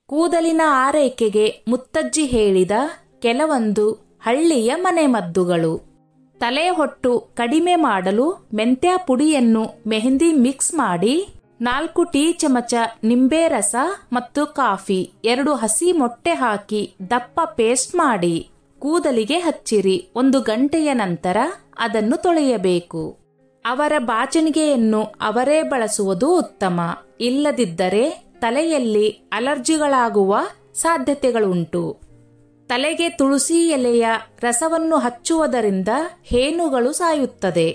ಕೂದಲಿನ ಆರೈಕೆಗೆ ಮುತ್ತಜ್ಜಿ ಹೇಳಿದ ಕೆಲವೊಂದು ಹಳ್ಳಿಯ ಮನೆಮದ್ದುಗಳು. ತಲೆ ಹೊಟ್ಟು ಕಡಿಮೆ ಮಾಡಲು ಮೆಂತ್ಯ ಪುಡಿಯನ್ನು ಮೆಹಂದಿ ಮಿಕ್ಸ್ ಮಾಡಿ 4 ಟೀ ಚಮಚ ನಿಂಬೆ ರಸ ಮತ್ತು ಕಾಫಿ 2 ಹಸಿ ಮೊಟ್ಟೆ ಹಾಕಿ ದಪ್ಪ ಪೇಸ್ಟ್ ಮಾಡಿ ಕೂದಲಿಗೆ ಹಚ್ಚಿರಿ. 1 ಗಂಟೆಯ ನಂತರ ಅದನ್ನು ತೊಳೆಯಬೇಕು. ಅವರ ಬಾಚಣಿಗೆಯನ್ನು ಅವರೇ ಬಳಸುವುದು ಉತ್ತಮ. ಇಲ್ಲದಿದ್ದರೆ ತಲೆಯಲ್ಲಿ ಅಲರ್ಜಿಗಳಾಗುವ ಸಾಧ್ಯತೆಗಳುಂಟು. ತಲೆಗೆ ತುಳಸಿ ಎಲೆಯ ರಸವನ್ನು ಹಚ್ಚುವುದರಿಂದ ಹೇನುಗಳು ಸಾಯುತ್ತದೆ.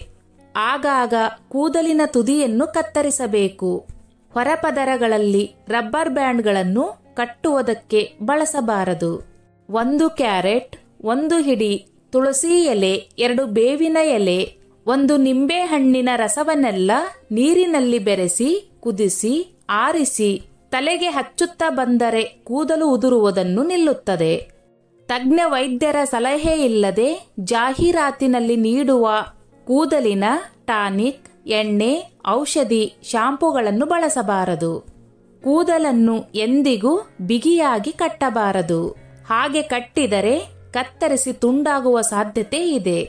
ಆಗಾಗ ಕೂದಲಿನ ತುದಿಯನ್ನು ಕತ್ತರಿಸಬೇಕು. ಹೊರಪದರಗಳಲ್ಲಿ ರಬ್ಬರ್ ಬ್ಯಾಂಡ್ಗಳನ್ನು ಕಟ್ಟುವುದಕ್ಕೆ ಬಳಸಬಾರದು. 1 ಕ್ಯಾರೆಟ್, 1 ಹಿಡಿ ತುಳಸಿ ಎಲೆ, 2 ಬೇವಿನ ಎಲೆ, 1 ನಿಂಬೆ ಹಣ್ಣಿನ ರಸವನ್ನೆಲ್ಲ ನೀರಿನಲ್ಲಿ ಬೆರೆಸಿ ಕುದಿಸಿ ಆರಿಸಿ ತಲೆಗೆ ಹಚ್ಚುತ್ತಾ ಬಂದರೆ ಕೂದಲು ಉದುರುವುದನ್ನು ನಿಲ್ಲುತ್ತದೆ. ತಜ್ಞ ವೈದ್ಯರ ಸಲಹೆ ಇಲ್ಲದೆ ಜಾಹೀರಾತಿನಲ್ಲಿ ನೀಡುವ ಕೂದಲಿನ ಟಾನಿಕ್, ಎಣ್ಣೆ, ಔಷಧಿ, ಶಾಂಪೂಗಳನ್ನು ಬಳಸಬಾರದು. ಕೂದಲನ್ನು ಎಂದಿಗೂ ಬಿಗಿಯಾಗಿ ಕಟ್ಟಬಾರದು. ಹಾಗೆ ಕಟ್ಟಿದರೆ ಕತ್ತರಿಸಿ ತುಂಡಾಗುವ ಸಾಧ್ಯತೆ ಇದೆ.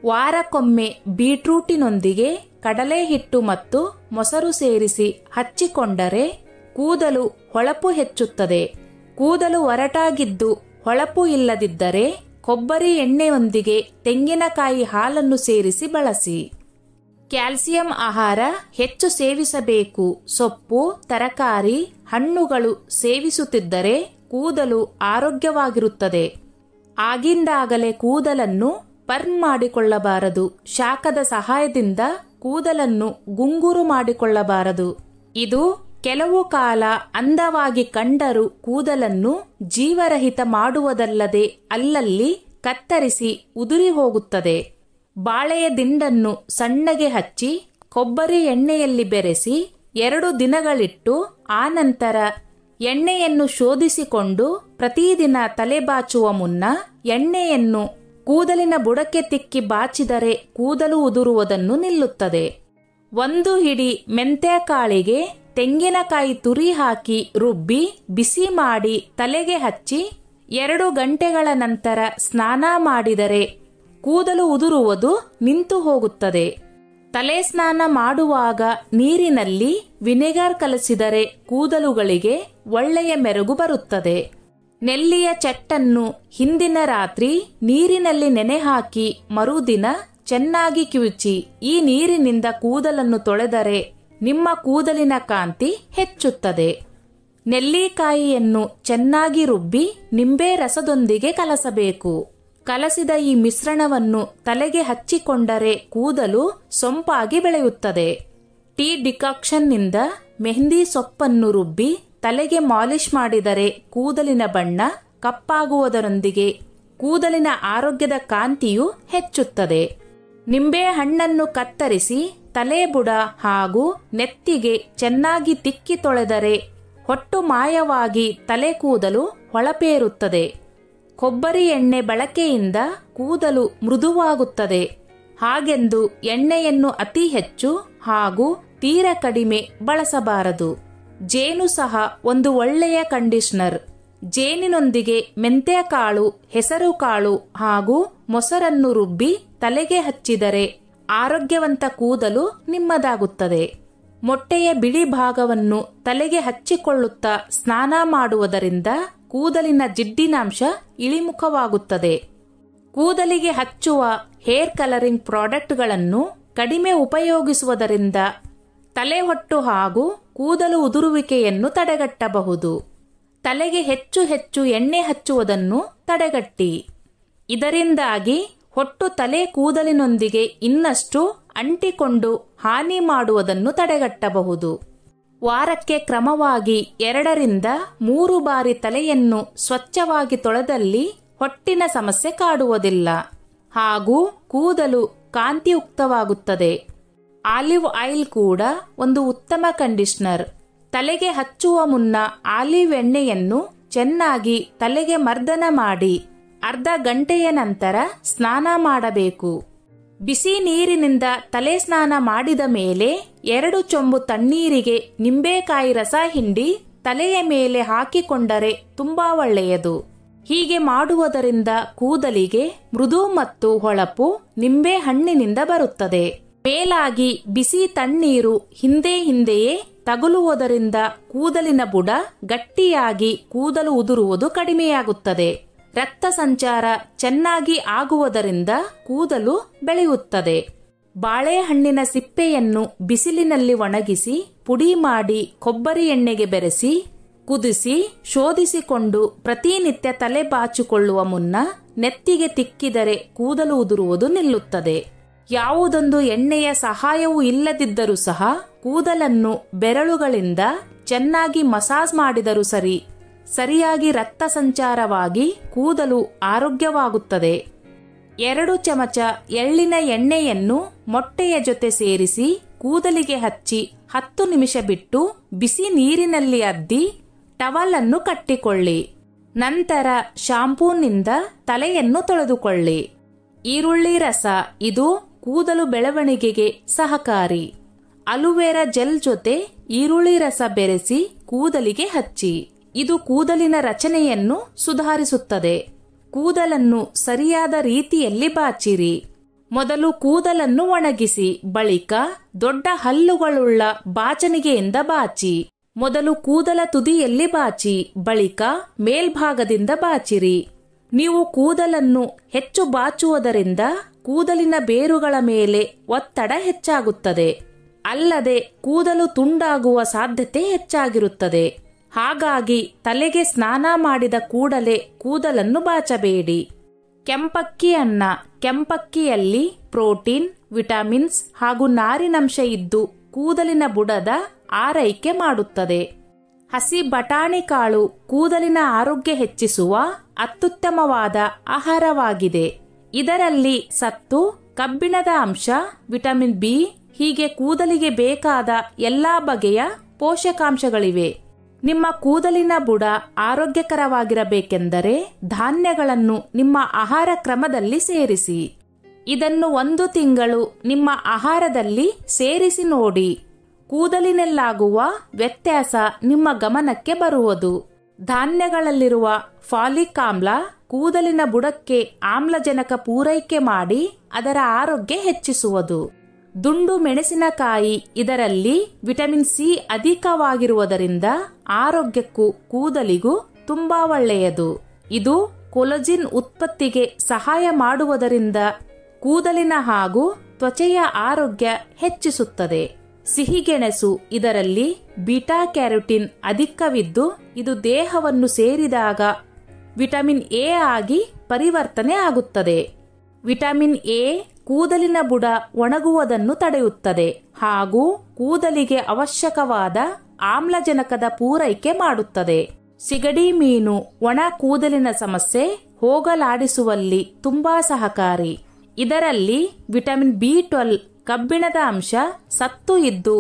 ವಾರಕ್ಕೊಮ್ಮೆ ಬೀಟ್ರೂಟಿನೊಂದಿಗೆ ಕಡಲೆ ಹಿಟ್ಟು ಮತ್ತು ಮೊಸರು ಸೇರಿಸಿ ಹಚ್ಚಿಕೊಂಡರೆ ಕೂದಲು ಹೊಳಪು ಹೆಚ್ಚುತ್ತದೆ. ಕೂದಲು ಒರಟಾಗಿದ್ದು ಹೊಳಪು ಇಲ್ಲದಿದ್ದರೆ ಕೊಬ್ಬರಿ ಎಣ್ಣೆಯೊಂದಿಗೆ ತೆಂಗಿನಕಾಯಿ ಹಾಲನ್ನು ಸೇರಿಸಿ ಬಳಸಿ. ಕ್ಯಾಲ್ಸಿಯಂ ಆಹಾರ ಹೆಚ್ಚು ಸೇವಿಸಬೇಕು. ಸೊಪ್ಪು, ತರಕಾರಿ, ಹಣ್ಣುಗಳು ಸೇವಿಸುತ್ತಿದ್ದರೆ ಕೂದಲು ಆರೋಗ್ಯವಾಗಿರುತ್ತದೆ. ಆಗಿಂದಾಗಲೇ ಕೂದಲನ್ನು ಪರ್ಮ್ ಮಾಡಿಕೊಳ್ಳಬಾರದು. ಶಾಖದ ಸಹಾಯದಿಂದ ಕೂದಲನ್ನು ಗುಂಗುರು ಮಾಡಿಕೊಳ್ಳಬಾರದು. ಇದು ಕೆಲವು ಕಾಲ ಅಂದವಾಗಿ ಕಂಡರೂ ಕೂದಲನ್ನು ಜೀವರಹಿತ ಮಾಡುವುದಲ್ಲದೆ ಅಲ್ಲಲ್ಲಿ ಕತ್ತರಿಸಿ ಉದುರಿ ಹೋಗುತ್ತದೆ. ಬಾಳೆಯ ದಿಂಡನ್ನು ಸಣ್ಣಗೆ ಹಚ್ಚಿ ಕೊಬ್ಬರಿ ಎಣ್ಣೆಯಲ್ಲಿ ಬೆರೆಸಿ 2 ದಿನಗಳಿಟ್ಟು ಆನಂತರ ಎಣ್ಣೆಯನ್ನು ಶೋಧಿಸಿಕೊಂಡು ಪ್ರತಿದಿನ ತಲೆ ಬಾಚುವ ಮುನ್ನ ಎಣ್ಣೆಯನ್ನು ಕೂದಲಿನ ಬುಡಕ್ಕೆ ತಿಕ್ಕಿ ಬಾಚಿದರೆ ಕೂದಲು ಉದುರುವುದನ್ನು ನಿಲ್ಲುತ್ತದೆ. 1 ಹಿಡಿ ಮೆಂತ್ಯ ಕಾಳಿಗೆ ತೆಂಗಿನಕಾಯಿ ತುರಿ ಹಾಕಿ ರುಬ್ಬಿ ಬಿಸಿ ಮಾಡಿ ತಲೆಗೆ ಹಚ್ಚಿ 2 ಗಂಟೆಗಳ ನಂತರ ಸ್ನಾನ ಮಾಡಿದರೆ ಕೂದಲು ಉದುರುವುದು ನಿಂತು ಹೋಗುತ್ತದೆ. ತಲೆ ಸ್ನಾನ ಮಾಡುವಾಗ ನೀರಿನಲ್ಲಿ ವಿನೆಗರ್ ಕಲಸಿದರೆ ಕೂದಲುಗಳಿಗೆ ಒಳ್ಳೆಯ ಮೆರುಗು ಬರುತ್ತದೆ. ನೆಲ್ಲಿಯ ಚಟ್ಟನ್ನು ಹಿಂದಿನ ರಾತ್ರಿ ನೀರಿನಲ್ಲಿ ನೆನೆ ಹಾಕಿ ಮರುದಿನ ಚೆನ್ನಾಗಿ ಕಿವುಚಿ ಈ ನೀರಿನಿಂದ ಕೂದಲನ್ನು ತೊಳೆದರೆ ನಿಮ್ಮ ಕೂದಲಿನ ಕಾಂತಿ ಹೆಚ್ಚುತ್ತದೆ. ನೆಲ್ಲಿಕಾಯಿಯನ್ನು ಚೆನ್ನಾಗಿ ರುಬ್ಬಿ ನಿಂಬೆ ರಸದೊಂದಿಗೆ ಕಲಸಬೇಕು. ಕಲಸಿದ ಈ ಮಿಶ್ರಣವನ್ನು ತಲೆಗೆ ಹಚ್ಚಿಕೊಂಡರೆ ಕೂದಲು ಸೊಂಪಾಗಿ ಬೆಳೆಯುತ್ತದೆ. ಟೀ ಡಿಕಾಕ್ಷನ್ನಿಂದ ಮೆಹಂದಿ ಸೊಪ್ಪನ್ನು ರುಬ್ಬಿ ತಲೆಗೆ ಮಾಲಿಶ್ ಮಾಡಿದರೆ ಕೂದಲಿನ ಬಣ್ಣ ಕಪ್ಪಾಗುವುದರೊಂದಿಗೆ ಕೂದಲಿನ ಆರೋಗ್ಯದ ಕಾಂತಿಯು ಹೆಚ್ಚುತ್ತದೆ. ನಿಂಬೆ ಹಣ್ಣನ್ನು ಕತ್ತರಿಸಿ ತಲೆ ಬುಡ ಹಾಗೂ ನೆತ್ತಿಗೆ ಚೆನ್ನಾಗಿ ತಿಕ್ಕಿ ತೊಳೆದರೆ ಹೊಟ್ಟು ಮಾಯವಾಗಿ ತಲೆ ಕೂದಲು ಹೊಳಪೇರುತ್ತದೆ. ಕೊಬ್ಬರಿ ಎಣ್ಣೆ ಬಳಕೆಯಿಂದ ಕೂದಲು ಮೃದುವಾಗುತ್ತದೆ. ಹಾಗೆಂದು ಎಣ್ಣೆಯನ್ನು ಅತಿ ಹೆಚ್ಚು ಹಾಗೂ ತೀರ ಕಡಿಮೆ ಬಳಸಬಾರದು. ಜೇನು ಸಹ ಒಂದು ಒಳ್ಳೆಯ ಕಂಡೀಷನರ್. ಜೇನಿನೊಂದಿಗೆ ಮೆಂತ್ಯಕಾಳು, ಹೆಸರು ಕಾಳು ಹಾಗೂ ಮೊಸರನ್ನು ರುಬ್ಬಿ ತಲೆಗೆ ಹಚ್ಚಿದರೆ ಆರೋಗ್ಯವಂತ ಕೂದಲು ನಿಮ್ಮದಾಗುತ್ತದೆ. ಮೊಟ್ಟೆಯ ಬಿಳಿ ಭಾಗವನ್ನು ತಲೆಗೆ ಹಚ್ಚಿಕೊಳ್ಳುತ್ತಾ ಸ್ನಾನ ಮಾಡುವುದರಿಂದ ಕೂದಲಿನ ಜಿಡ್ಡಿನಾಂಶ ಇಳಿಮುಖವಾಗುತ್ತದೆ. ಕೂದಲಿಗೆ ಹಚ್ಚುವ ಹೇರ್ ಕಲರಿಂಗ್ ಪ್ರಾಡಕ್ಟ್ಗಳನ್ನು ಕಡಿಮೆ ಉಪಯೋಗಿಸುವುದರಿಂದ ತಲೆಹೊಟ್ಟು ಹಾಗೂ ಕೂದಲು ಉದುರುವಿಕೆಯನ್ನು ತಡೆಗಟ್ಟಬಹುದು. ತಲೆಗೆ ಹೆಚ್ಚು ಹೆಚ್ಚು ಎಣ್ಣೆ ಹಚ್ಚುವುದನ್ನು ತಡೆಗಟ್ಟಿ. ಇದರಿಂದಾಗಿ ಹೊಟ್ಟು ತಲೆ ಕೂದಲಿನೊಂದಿಗೆ ಇನ್ನಷ್ಟು ಅಂಟಿಕೊಂಡು ಹಾನಿ ಮಾಡುವುದನ್ನು ತಡೆಗಟ್ಟಬಹುದು. ವಾರಕ್ಕೆ ಕ್ರಮವಾಗಿ 2 ರಿಂದ 3 ಬಾರಿ ತಲೆಯನ್ನು ಸ್ವಚ್ಛವಾಗಿ ತೊಳೆದಲ್ಲಿ ಹೊಟ್ಟಿನ ಸಮಸ್ಯೆ ಕಾಡುವುದಿಲ್ಲ ಹಾಗೂ ಕೂದಲು ಕಾಂತಿಯುಕ್ತವಾಗುತ್ತದೆ. ಆಲಿವ್ ಆಯಿಲ್ ಕೂಡ ಒಂದು ಉತ್ತಮ ಕಂಡೀಷನರ್. ತಲೆಗೆ ಹಚ್ಚುವ ಮುನ್ನ ಆಲಿವ್ ಎಣ್ಣೆಯನ್ನು ಚೆನ್ನಾಗಿ ತಲೆಗೆ ಮರ್ದನ ಮಾಡಿ ಅರ್ಧ ಗಂಟೆಯ ನಂತರ ಸ್ನಾನ ಮಾಡಬೇಕು. ಬಿಸಿ ನೀರಿನಿಂದ ತಲೆ ಸ್ನಾನ ಮಾಡಿದ ಮೇಲೆ 2 ಚೊಂಬು ತಣ್ಣೀರಿಗೆ ನಿಂಬೆಕಾಯಿ ರಸ ಹಿಂಡಿ ತಲೆಯ ಮೇಲೆ ಹಾಕಿಕೊಂಡರೆ ತುಂಬಾ ಒಳ್ಳೆಯದು. ಹೀಗೆ ಮಾಡುವುದರಿಂದ ಕೂದಲಿಗೆ ಮೃದು ಮತ್ತು ಹೊಳಪು ನಿಂಬೆ ಹಣ್ಣಿನಿಂದ ಬರುತ್ತದೆ. ಮೇಲಾಗಿ ಬಿಸಿ ತಣ್ಣೀರು ಹಿಂದೆಯೇ ತಗುಲುವುದರಿಂದ ಕೂದಲಿನ ಬುಡ ಗಟ್ಟಿಯಾಗಿ ಕೂದಲು ಉದುರುವುದು ಕಡಿಮೆಯಾಗುತ್ತದೆ. ರಕ್ತ ಸಂಚಾರ ಚೆನ್ನಾಗಿ ಆಗುವುದರಿಂದ ಕೂದಲು ಬೆಳೆಯುತ್ತದೆ. ಬಾಳೆಹಣ್ಣಿನ ಸಿಪ್ಪೆಯನ್ನು ಬಿಸಿಲಿನಲ್ಲಿ ಒಣಗಿಸಿ ಪುಡಿ ಮಾಡಿ ಕೊಬ್ಬರಿ ಎಣ್ಣೆಗೆ ಬೆರೆಸಿ ಕುದಿಸಿ ಶೋಧಿಸಿಕೊಂಡು ಪ್ರತಿನಿತ್ಯ ತಲೆ ಬಾಚಿಕೊಳ್ಳುವ ಮುನ್ನ ನೆತ್ತಿಗೆ ತಿಕ್ಕಿದರೆ ಕೂದಲು ಉದುರುವುದು ನಿಲ್ಲುತ್ತದೆ. ಯಾವುದೊಂದು ಎಣ್ಣೆಯ ಸಹಾಯವೂ ಇಲ್ಲದಿದ್ದರೂ ಸಹ ಕೂದಲನ್ನು ಬೆರಳುಗಳಿಂದ ಚೆನ್ನಾಗಿ ಮಸಾಜ್ ಮಾಡಿದರೂ ಸರಿಯಾಗಿ ರಕ್ತ ಸಂಚಾರವಾಗಿ ಕೂದಲು ಆರೋಗ್ಯವಾಗುತ್ತದೆ. 2 ಚಮಚ ಎಳ್ಳಿನ ಎಣ್ಣೆಯನ್ನು ಮೊಟ್ಟೆಯ ಜೊತೆ ಸೇರಿಸಿ ಕೂದಲಿಗೆ ಹಚ್ಚಿ 10 ನಿಮಿಷ ಬಿಟ್ಟು ಬಿಸಿ ನೀರಿನಲ್ಲಿ ಅದ್ದಿ ಟವಲ್ ಅನ್ನು ಕಟ್ಟಿಕೊಳ್ಳಿ. ನಂತರ ಶಾಂಪೂನಿಂದ ತಲೆಯನ್ನು ತೊಳೆದುಕೊಳ್ಳಿ. ಈರುಳ್ಳಿ ರಸ ಇದು ಕೂದಲು ಬೆಳವಣಿಗೆಗೆ ಸಹಕಾರಿ. ಅಲುವೆರಾ ಜೆಲ್ ಜೊತೆ ಈರುಳ್ಳಿ ರಸ ಬೆರೆಸಿ ಕೂದಲಿಗೆ ಹಚ್ಚಿ. ಇದು ಕೂದಲಿನ ರಚನೆಯನ್ನು ಸುಧಾರಿಸುತ್ತದೆ. ಕೂದಲನ್ನು ಸರಿಯಾದ ರೀತಿಯಲ್ಲಿ ಬಾಚಿರಿ. ಮೊದಲು ಕೂದಲನ್ನು ಒಣಗಿಸಿ ಬಳಿಕ ದೊಡ್ಡ ಹಲ್ಲುಗಳುಳ್ಳ ಬಾಚಣಿಗೆಯಿಂದ ಬಾಚಿ. ಮೊದಲು ಕೂದಲ ತುದಿಯಲ್ಲಿ ಬಾಚಿ ಬಳಿಕ ಮೇಲ್ಭಾಗದಿಂದ ಬಾಚಿರಿ. ನೀವು ಕೂದಲನ್ನು ಹೆಚ್ಚು ಬಾಚುವುದರಿಂದ ಕೂದಲಿನ ಬೇರುಗಳ ಮೇಲೆ ಒತ್ತಡ ಹೆಚ್ಚಾಗುತ್ತದೆ. ಅಲ್ಲದೆ ಕೂದಲು ತುಂಡಾಗುವ ಸಾಧ್ಯತೆ ಹೆಚ್ಚಾಗಿರುತ್ತದೆ. ಹಾಗಾಗಿ ತಲೆಗೆ ಸ್ನಾನ ಮಾಡಿದ ಕೂಡಲೇ ಕೂದಲನ್ನು ಬಾಚಬೇಡಿ. ಕೆಂಪಕ್ಕಿ ಅನ್ನ. ಕೆಂಪಕ್ಕಿಯಲ್ಲಿ ಪ್ರೋಟೀನ್, ವಿಟಮಿನ್ಸ್ ಹಾಗೂ ನಾರಿನಂಶ ಇದ್ದು ಕೂದಲಿನ ಬುಡದ ಆರೈಕೆ ಮಾಡುತ್ತದೆ. ಹಸಿ ಬಟಾಣಿ ಕಾಳು ಕೂದಲಿನ ಆರೋಗ್ಯ ಹೆಚ್ಚಿಸುವ ಅತ್ಯುತ್ತಮವಾದ ಆಹಾರವಾಗಿದೆ. ಇದರಲ್ಲಿ ಸತ್ತು, ಕಬ್ಬಿಣದ ಅಂಶ, ವಿಟಮಿನ್ ಬಿ ಹೀಗೆ ಕೂದಲಿಗೆ ಬೇಕಾದ ಎಲ್ಲಾ ಬಗೆಯ ಪೋಷಕಾಂಶಗಳಿವೆ. ನಿಮ್ಮ ಕೂದಲಿನ ಬುಡ ಆರೋಗ್ಯಕರವಾಗಿರಬೇಕೆಂದರೆ ಧಾನ್ಯಗಳನ್ನು ನಿಮ್ಮ ಆಹಾರ ಕ್ರಮದಲ್ಲಿ ಸೇರಿಸಿ. ಇದನ್ನು 1 ತಿಂಗಳು ನಿಮ್ಮ ಆಹಾರದಲ್ಲಿ ಸೇರಿಸಿ ನೋಡಿ. ಕೂದಲಿನಲ್ಲಾಗುವ ವ್ಯತ್ಯಾಸ ನಿಮ್ಮ ಗಮನಕ್ಕೆ ಬರುವುದು. ಧಾನ್ಯಗಳಲ್ಲಿರುವ ಫಾಲಿಕ್ ಆಮ್ಲ ಕೂದಲಿನ ಬುಡಕ್ಕೆ ಆಮ್ಲಜನಕ ಪೂರೈಕೆ ಮಾಡಿ ಅದರ ಆರೋಗ್ಯ ಹೆಚ್ಚಿಸುವುದು. ದುಂಡು ಮೆಣಸಿನಕಾಯಿ ಇದರಲ್ಲಿ ವಿಟಮಿನ್ ಸಿ ಅಧಿಕವಾಗಿರುವುದರಿಂದ ಆರೋಗ್ಯಕ್ಕೂ ಕೂದಲಿಗೂ ತುಂಬಾ ಒಳ್ಳೆಯದು. ಇದು ಕೊಲಜಿನ್ ಉತ್ಪತ್ತಿಗೆ ಸಹಾಯ ಮಾಡುವುದರಿಂದ ಕೂದಲಿನ ಹಾಗೂ ತ್ವಚೆಯ ಆರೋಗ್ಯ ಹೆಚ್ಚಿಸುತ್ತದೆ. ಸಿಹಿಗೆಣಸು ಇದರಲ್ಲಿ ಬೀಟಾ ಕ್ಯಾರೋಟಿನ್ ಅಧಿಕವಿದ್ದು ಇದು ದೇಹವನ್ನು ಸೇರಿದಾಗ ವಿಟಮಿನ್ ಎ ಆಗಿ ಪರಿವರ್ತನೆ ಆಗುತ್ತದೆ. ವಿಟಮಿನ್ ಎ ಕೂದಲಿನ ಬುಡ ಒಣಗುವುದನ್ನು ತಡೆಯುತ್ತದೆ ಹಾಗೂ ಕೂದಲಿಗೆ ಅವಶ್ಯಕವಾದ ಆಮ್ಲಜನಕದ ಪೂರೈಕೆ ಮಾಡುತ್ತದೆ. ಸಿಗಡಿ ಮೀನು ಒಣ ಕೂದಲಿನ ಸಮಸ್ಯೆ ಹೋಗಲಾಡಿಸುವಲ್ಲಿ ತುಂಬಾ ಸಹಕಾರಿ. ಇದರಲ್ಲಿ ವಿಟಮಿನ್ ಬಿ12, ಕಬ್ಬಿಣದ ಅಂಶ, ಸತ್ತು ಇದ್ದು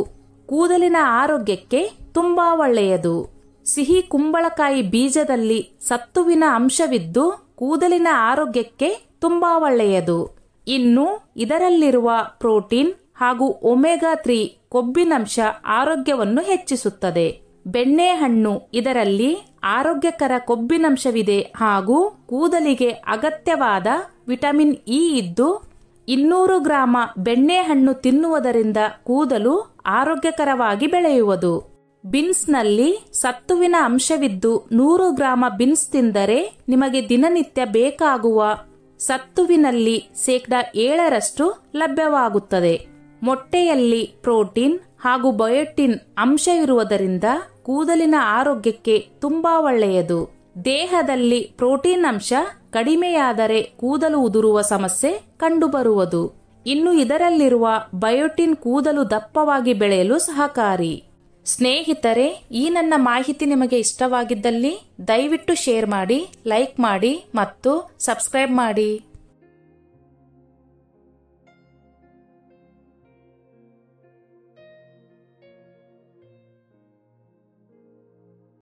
ಕೂದಲಿನ ಆರೋಗ್ಯಕ್ಕೆ ತುಂಬಾ ಒಳ್ಳೆಯದು. ಸಿಹಿ ಕುಂಬಳಕಾಯಿ ಬೀಜದಲ್ಲಿ ಸತ್ತುವಿನ ಅಂಶವಿದ್ದು ಕೂದಲಿನ ಆರೋಗ್ಯಕ್ಕೆ ತುಂಬಾ ಒಳ್ಳೆಯದು. ಇನ್ನು ಇದರಲ್ಲಿರುವ ಪ್ರೋಟೀನ್ ಹಾಗೂ ಒಮೆಗಾ 3 ಕೊಬ್ಬಿನಂಶ ಆರೋಗ್ಯವನ್ನು ಹೆಚ್ಚಿಸುತ್ತದೆ. ಬೆಣ್ಣೆಹಣ್ಣು ಇದರಲ್ಲಿ ಆರೋಗ್ಯಕರ ಕೊಬ್ಬಿನಂಶವಿದೆ ಹಾಗೂ ಕೂದಲಿಗೆ ಅಗತ್ಯವಾದ ವಿಟಮಿನ್ ಇ ಇದ್ದು 200 ಗ್ರಾಂ ಬೆಣ್ಣೆಹಣ್ಣು ತಿನ್ನುವುದರಿಂದ ಕೂದಲು ಆರೋಗ್ಯಕರವಾಗಿ ಬೆಳೆಯುವುದು. ಬೀನ್ಸ್ನಲ್ಲಿ ಸತ್ತುವಿನ ಅಂಶವಿದ್ದು 100 ಗ್ರಾಂ ಬೀನ್ಸ್ ತಿಂದರೆ ನಿಮಗೆ ದಿನನಿತ್ಯ ಬೇಕಾಗುವ ಸತ್ತುವಿನಲ್ಲಿ 7% ಲಭ್ಯವಾಗುತ್ತದೆ. ಮೊಟ್ಟೆಯಲ್ಲಿ ಪ್ರೋಟೀನ್ ಹಾಗೂ ಬಯೋಟಿನ್ ಅಂಶವಿರುವುದರಿಂದ ಕೂದಲಿನ ಆರೋಗ್ಯಕ್ಕೆ ತುಂಬಾ ಒಳ್ಳೆಯದು. ದೇಹದಲ್ಲಿ ಪ್ರೋಟೀನ್ ಅಂಶ ಕಡಿಮೆಯಾದರೆ ಕೂದಲು ಉದುರುವ ಸಮಸ್ಯೆ ಕಂಡುಬರುವುದು. ಇನ್ನು ಇದರಲ್ಲಿರುವ ಬಯೋಟಿನ್ ಕೂದಲು ದಪ್ಪವಾಗಿ ಬೆಳೆಯಲು ಸಹಕಾರಿ. ಸ್ನೇಹಿತರೆ, ಈ ನನ್ನ ಮಾಹಿತಿ ನಿಮಗೆ ಇಷ್ಟವಾಗಿದ್ದಲ್ಲಿ ದಯವಿಟ್ಟು ಶೇರ್ ಮಾಡಿ, ಲೈಕ್ ಮಾಡಿ ಮತ್ತು ಸಬ್ಸ್ಕ್ರೈಬ್ ಮಾಡಿ.